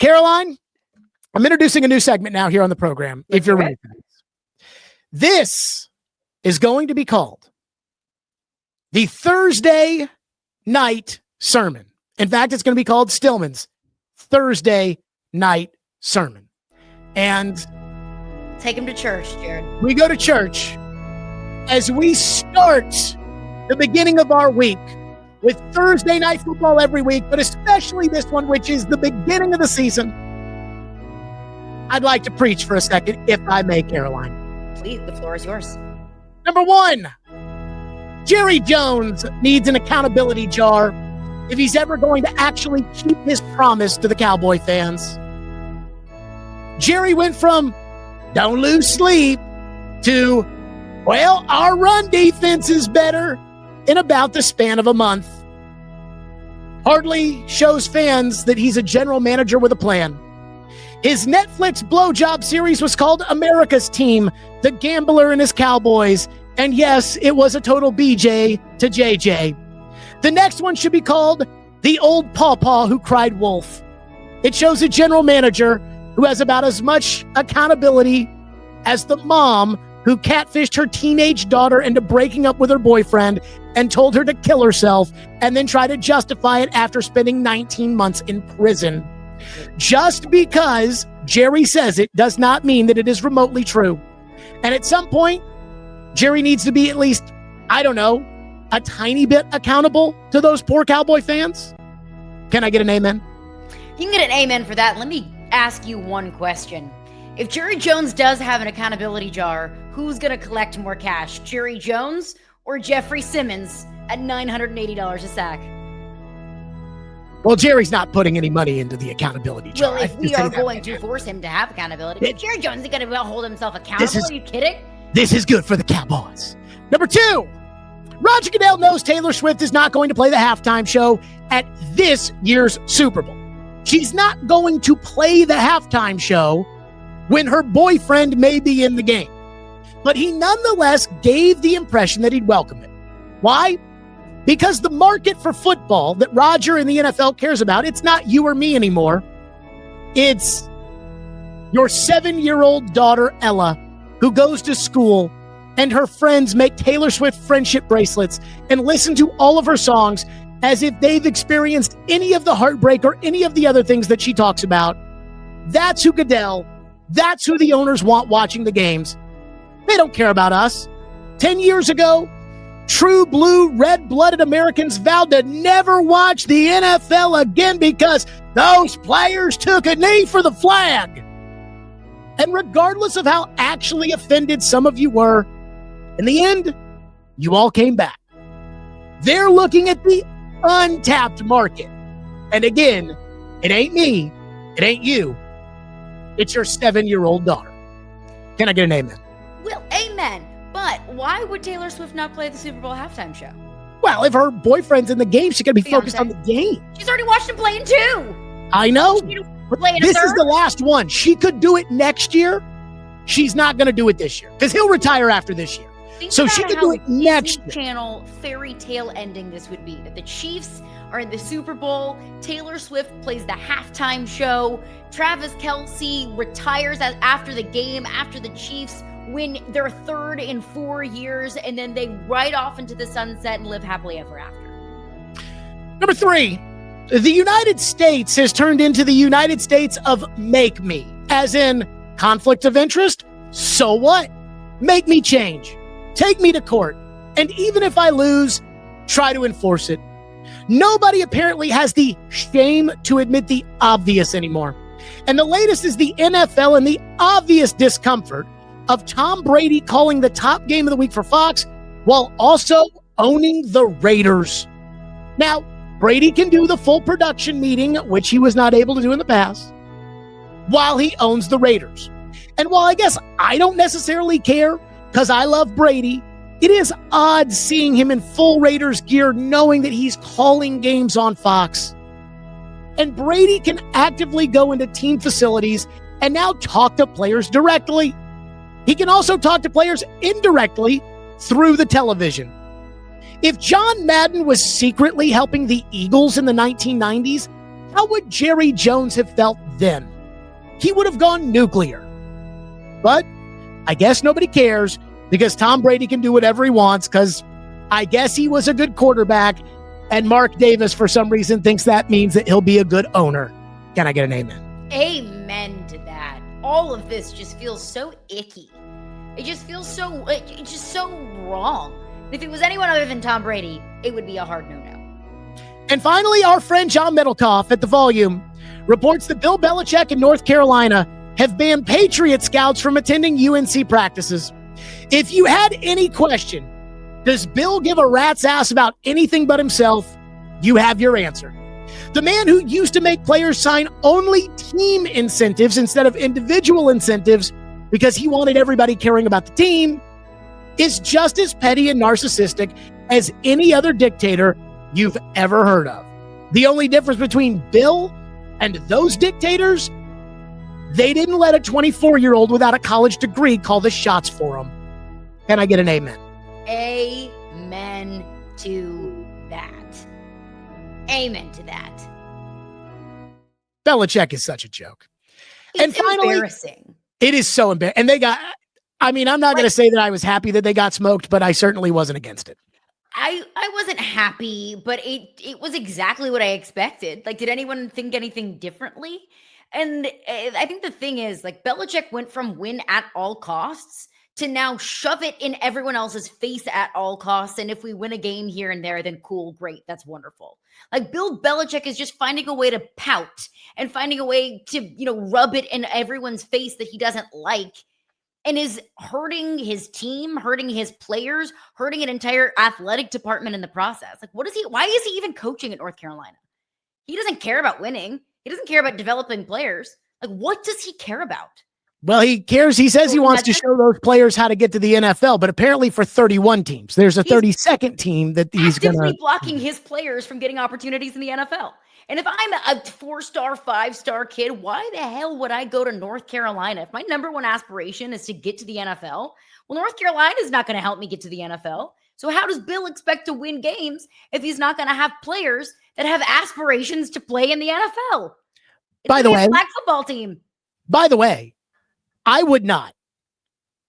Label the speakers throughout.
Speaker 1: Caroline, I'm introducing a new segment now here on the program, if you're ready for this. This is going to be called the Thursday Night Sermon. In fact, it's going to be called Stillman's Thursday Night Sermon. And
Speaker 2: take him to church, Jared.
Speaker 1: We go to church as we start the beginning of our week with Thursday night football every week, but especially this one, which is the beginning of the season. I'd like to preach for a second, if I may, Caroline.
Speaker 2: Please, the floor is yours.
Speaker 1: Number one, Jerry Jones needs an accountability jar if he's ever going to actually keep his promise to the Cowboy fans. Jerry went from don't lose sleep to, well, our run defense is better in about the span of a month. Hardly shows fans that he's a general manager with a plan. His Netflix blowjob series was called America's Team, The Gambler and His Cowboys. And yes, it was a total BJ to JJ. The next one should be called The Old Pawpaw Who Cried Wolf. It shows a general manager who has about as much accountability as the mom who catfished her teenage daughter into breaking up with her boyfriend and told her to kill herself and then try to justify it after spending 19 months in prison. Just because Jerry says it does not mean that it is remotely true. And at some point, Jerry needs to be at least, I don't know, a tiny bit accountable to those poor Cowboy fans. Can I get an amen?
Speaker 2: You can get an amen for that. Let me ask you one question. If Jerry Jones does have an accountability jar, who's going to collect more cash, Jerry Jones or Jeffrey Simmons at $980 a sack?
Speaker 1: Well, Jerry's not putting any money into the accountability jar.
Speaker 2: Well, if we are going to force him to have accountability, Jerry Jones is going to hold himself accountable. Are you kidding?
Speaker 1: This is good for the Cowboys. Number two, Roger Goodell knows Taylor Swift is not going to play the halftime show at this year's Super Bowl. She's not going to play the halftime show when her boyfriend may be in the game. But he nonetheless gave the impression that he'd welcome it. Why? Because the market for football that Roger and the NFL cares about, it's not you or me anymore. It's your 7-year-old daughter, Ella, who goes to school and her friends make Taylor Swift friendship bracelets and listen to all of her songs as if they've experienced any of the heartbreak or any of the other things that she talks about. That's who Goodell, that's who the owners want watching the games. They don't care about us. 10 years ago, true blue, red-blooded Americans vowed to never watch the NFL again because those players took a knee for the flag. And regardless of how actually offended some of you were, in the end, you all came back. They're looking at the untapped market. And again, it ain't me, it ain't you, it's your 7-year-old daughter. Can I get an amen?
Speaker 2: Well, amen. But why would Taylor Swift not play the Super Bowl halftime show?
Speaker 1: Well, if her boyfriend's in the game, she's going to be focused on the game.
Speaker 2: She's already watched him play in 2.
Speaker 1: I know. This is the last one. She could do it next year. She's not going to do it this year because he'll retire after this year. So she could do it next year.
Speaker 2: Channel fairy tale ending this would be that the Chiefs are in the Super Bowl. Taylor Swift plays the halftime show. Travis Kelce retires after the game, after the Chiefs win their 3rd in 4 years, and then they ride off into the sunset and live happily ever after.
Speaker 1: Number 3, the United States has turned into the United States of make me, as in conflict of interest. So what? Make me change. Take me to court. And even if I lose, try to enforce it. Nobody apparently has the shame to admit the obvious anymore. And the latest is the NFL and the obvious discomfort of Tom Brady calling the top game of the week for Fox while also owning the Raiders. Now, Brady can do the full production meeting, which he was not able to do in the past, while he owns the Raiders. And while I guess I don't necessarily care because I love Brady, it is odd seeing him in full Raiders gear knowing that he's calling games on Fox. And Brady can actively go into team facilities and now talk to players directly. He can also talk to players indirectly through the television. If John Madden was secretly helping the Eagles in the 1990s, how would Jerry Jones have felt then, he would have gone nuclear. But I guess nobody cares because Tom Brady can do whatever he wants because I guess he was a good quarterback, and Mark Davis, for some reason, thinks that means that he'll be a good owner. Can I get an amen?
Speaker 2: Amen to that. All of this just feels so icky. It just feels so, it's just so wrong. If it was anyone other than Tom Brady, it would be a hard no-no.
Speaker 1: And finally, our friend John Middlecoff at The Volume reports that Bill Belichick and North Carolina have banned Patriot scouts from attending UNC practices. If you had any question, does Bill give a rat's ass about anything but himself? You have your answer. The man who used to make players sign only team incentives instead of individual incentives because he wanted everybody caring about the team is just as petty and narcissistic as any other dictator you've ever heard of. The only difference between Bill and those dictators, they didn't let a 24-year-old without a college degree call the shots for them. Can I get an amen?
Speaker 2: Amen to that. Amen to that.
Speaker 1: Belichick is such a joke.
Speaker 2: It's
Speaker 1: and finally,
Speaker 2: embarrassing.
Speaker 1: It is so embarrassing. And they got, I mean, I'm not going to say that I was happy that they got smoked, but I certainly wasn't against it.
Speaker 2: I wasn't happy, but it was exactly what I expected. Like, did anyone think anything differently? And I think the thing is, like, Belichick went from win at all costs to now shove it in everyone else's face at all costs. And if we win a game here and there, then cool, great, that's wonderful. Like, Bill Belichick is just finding a way to pout and finding a way to, rub it in everyone's face that he doesn't like, and is hurting his team, hurting his players, hurting an entire athletic department in the process. Like, why is he even coaching at North Carolina? He doesn't care about winning. He doesn't care about developing players. Like, what does he care about?
Speaker 1: Well, he cares. He says he wants to show those players how to get to the NFL, but apparently for 31 teams, there's a 32nd team that he's going to
Speaker 2: blocking his players from getting opportunities in the NFL. And if I'm a 4-star, 5-star kid, why the hell would I go to North Carolina? If my number one aspiration is to get to the NFL, well, North Carolina is not going to help me get to the NFL. So how does Bill expect to win games if he's not going to have players that have aspirations to play in the NFL?
Speaker 1: By the way,
Speaker 2: flag football team.
Speaker 1: By the way, I would not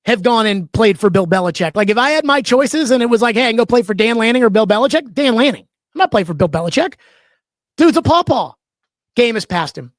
Speaker 1: have gone and played for Bill Belichick. Like, if I had my choices and it was like, hey, I can go play for Dan Lanning or Bill Belichick, Dan Lanning. I'm not playing for Bill Belichick. Dude's a pawpaw. Game is past him.